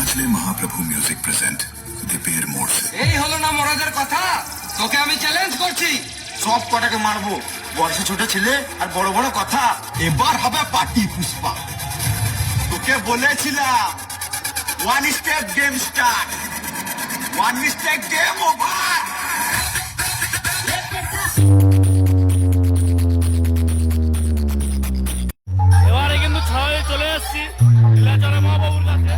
লীলাচলে Mahaprabhu music present দীপের মোড় সে। এই হলো না মরাদের কথা, তোকে আমি চ্যালেঞ্জ করছি। সব কটাকে মারবো, বয়সে ছোট ছেলে আর বড় বড় কথা। এবার হবে পার্টি পুষ্পা। তোকে বলেছিলাম one step game start, one mistake game over. এবারে কিন্তু ছয় চলে এসছি লীলাচলে মহাবাবুর কাছে।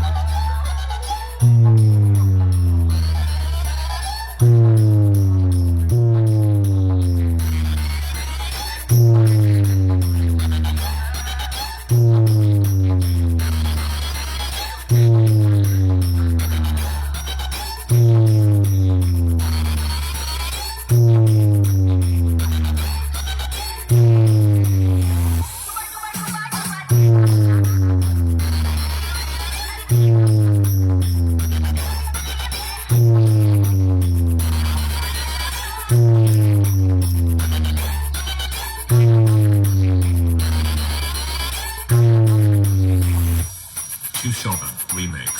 Tushoba Remix.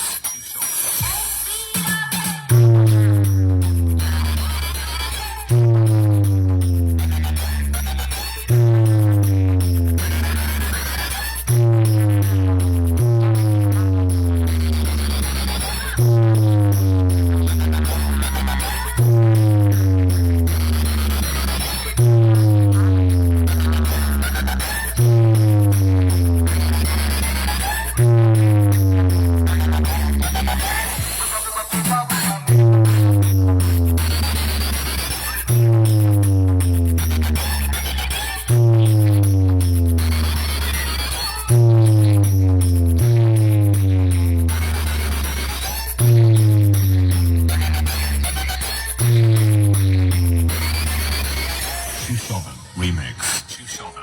Tushoba Remix. Tushoba.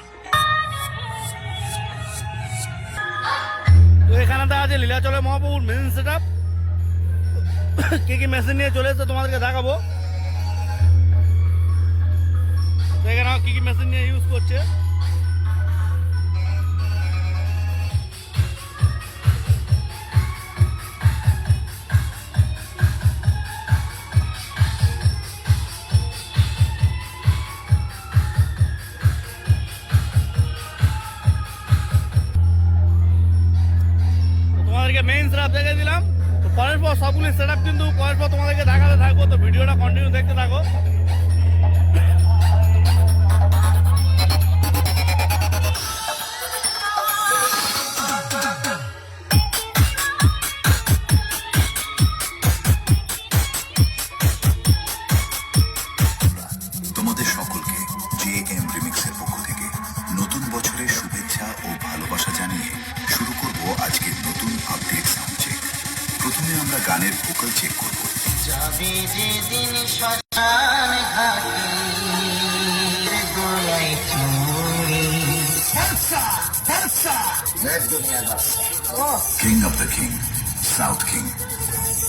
তো এখানেতে আছে লীলাচলে মহাপ্রভুর মেন সেট আপ। কি কি মেশিন নিয়ে চলে এসছে তোমাদেরকে দেখাবো। দেখে নাও কি কি মেশিন নিয়ে ইউজ করছে। তোমাদেরকে মেইন সেটআপ দেখে দিলাম। তো পরের পর সবগুলি সেটআপ কিন্তু পরের পর তোমাদেরকে দেখাতে থাকবো। তো ভিডিওটা কন্টিনিউ দেখতে থাকো। তোমাদের সকলকে JM রিমিক্সের পক্ষ থেকে নতুন বছরের শুভেচ্ছা ও ভালোবাসা জানিয়ে শুরু করব আজকের নতুন আপডেট সাউন্ড চেক। প্রথমে আমরা গানের ভোকাল চেক করব। যাবে যেদিন শ্মশান ঘাটের গোলায় চুরি। King of the king, south king,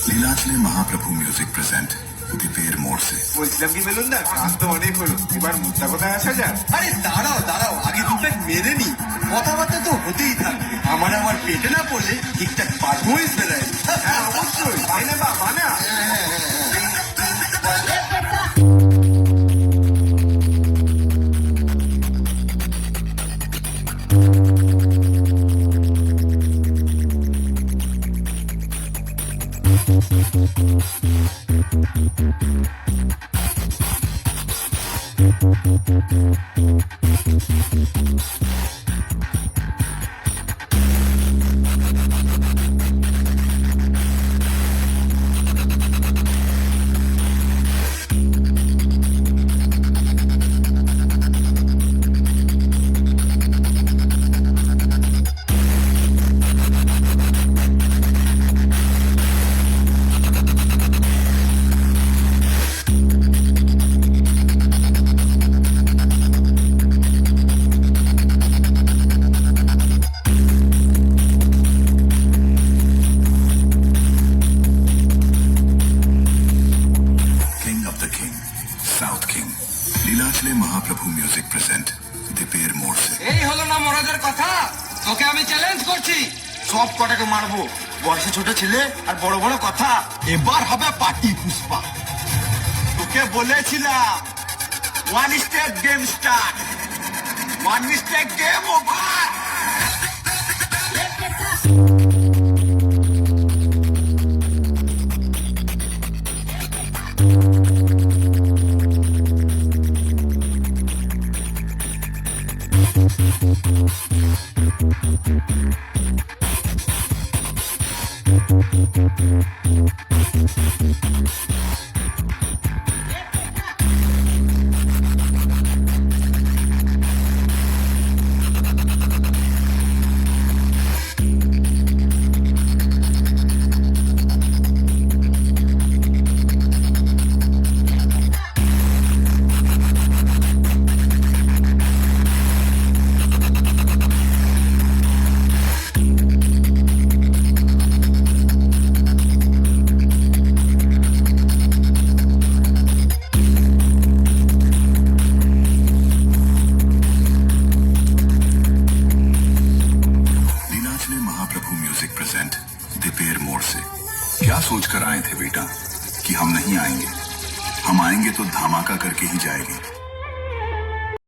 লীলাচলে মহাপ্রভু মিউজিক প্রেজেন্ট দীপের মোড় সে। বলছিলাম কি বলুন না, কাজ তো অনেক হলো, এবার মুদ্রা কোথায় আসা যাক। আরে দাঁড়াও দাঁড়াও, আগে দুটো মেরে নি, কথাবার্তা তো হতেই থাকবে। আমার পেটে না পড়লে ঠিকঠাক পারফরমেন্স বেড়ায়। হ্যাঁ অবশ্যই, মানে বা মানা। লীলাচলে মহাপ্রভু মিউজিক প্রেজেন্ট দীপের মোড় সে। এই হলো না মরাদের কথা, তোকে আমি চ্যালেঞ্জ করছি। সব কটাকে মারবো, বয়সে ছোট ছেলে আর বড় বড় কথা। এবার হবে পার্টি পুষ্পা। তোকে বলেছিলাম one step game start, one mistake game over. Nilanchal Mahaprabhu music present दिपेर मोड़ से। क्या सोचकर आए थे बेटा कि हम नहीं आएंगे? हम आएंगे तो धमाका करके ही जाएंगे।